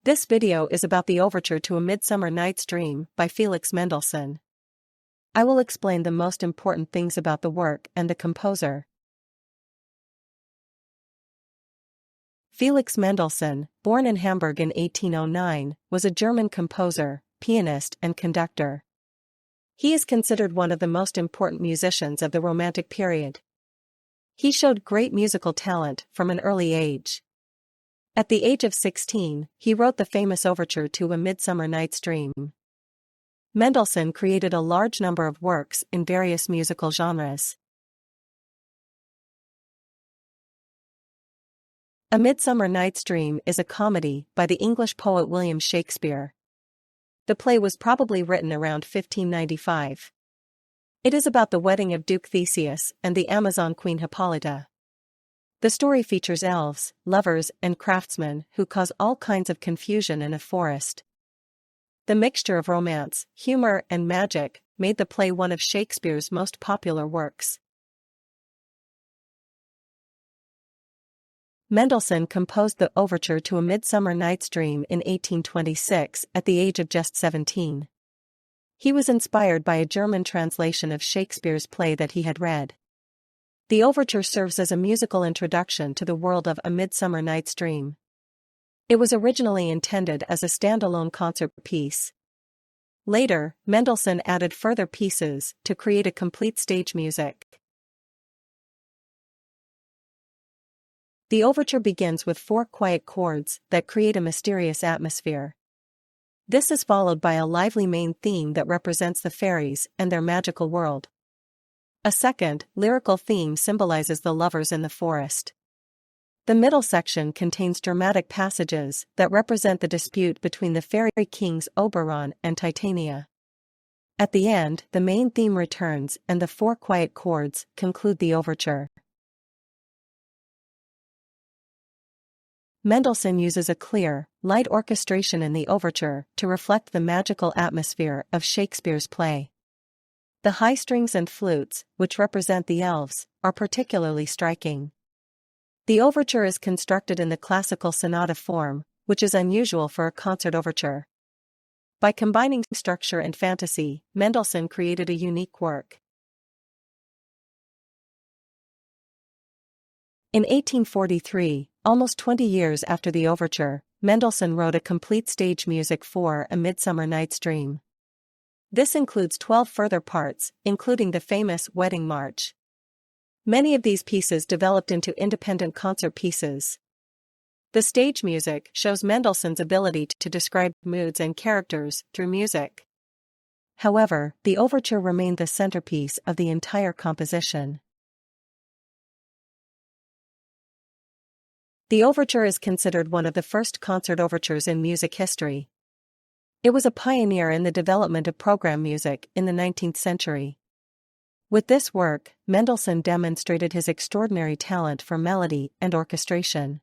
This video is about the Overture to A Midsummer Night's Dream by Felix Mendelssohn. I will explain the most important things about the work and the composer. Felix Mendelssohn, born in Hamburg in 1809, was a German composer, pianist and conductor. He is considered one of the most important musicians of the Romantic period. He showed great musical talent from an early age. At the age of 16, he wrote the famous Overture to A Midsummer Night's Dream. Mendelssohn created a large number of works in various musical genres. A Midsummer Night's Dream is a comedy by the English poet William Shakespeare. The play was probably written around 1595. It is about the wedding of Duke Theseus and the Amazon queen Hippolyta. The story features elves, lovers, and craftsmen who cause all kinds of confusion in a forest. The mixture of romance, humor, and magic made the play one of Shakespeare's most popular works. Mendelssohn composed the Overture to A Midsummer Night's Dream in 1826 at the age of just 17. He was inspired by a German translation of Shakespeare's play that he had read. The overture serves as a musical introduction to the world of A Midsummer Night's Dream. It was originally intended as a standalone concert piece. Later, Mendelssohn added further pieces to create a complete stage music. The overture begins with 4 quiet chords that create a mysterious atmosphere. This is followed by a lively main theme that represents the fairies and their magical world. A second, lyrical theme symbolizes the lovers in the forest. The middle section contains dramatic passages that represent the dispute between the fairy kings Oberon and Titania. At the end, the main theme returns and the 4 quiet chords conclude the overture. Mendelssohn uses a clear, light orchestration in the overture to reflect the magical atmosphere of Shakespeare's play. The high strings and flutes, which represent the elves, are particularly striking. The overture is constructed in the classical sonata form, which is unusual for a concert overture. By combining structure and fantasy, Mendelssohn created a unique work. In 1843, almost 20 years after the overture, Mendelssohn wrote a complete stage music for A Midsummer Night's Dream. This includes 12 further parts, including the famous Wedding March. Many of these pieces developed into independent concert pieces. The stage music shows Mendelssohn's ability to describe moods and characters through music. However, the overture remained the centerpiece of the entire composition. The overture is considered one of the first concert overtures in music history. It was a pioneer in the development of program music in the 19th century. With this work, Mendelssohn demonstrated his extraordinary talent for melody and orchestration.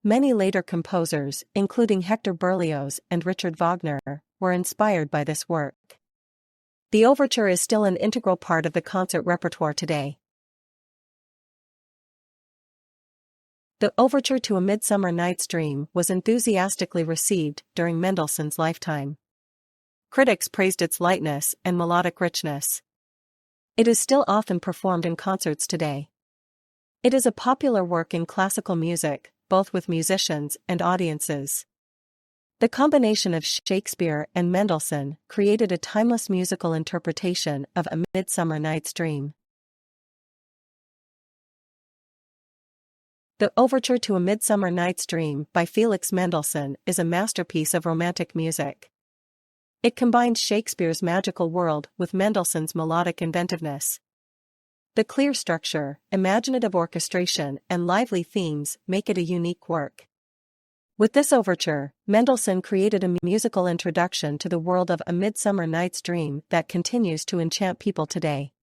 Many later composers, including Hector Berlioz and Richard Wagner, were inspired by this work. The overture is still an integral part of the concert repertoire today. The Overture to A Midsummer Night's Dream was enthusiastically received during Mendelssohn's lifetime. Critics praised its lightness and melodic richness. It is still often performed in concerts today. It is a popular work in classical music, both with musicians and audiences. The combination of Shakespeare and Mendelssohn created a timeless musical interpretation of A Midsummer Night's Dream. The Overture to A Midsummer Night's Dream by Felix Mendelssohn is a masterpiece of Romantic music. It combines Shakespeare's magical world with Mendelssohn's melodic inventiveness. The clear structure, imaginative orchestration, and lively themes make it a unique work. With this overture, Mendelssohn created a musical introduction to the world of A Midsummer Night's Dream that continues to enchant people today.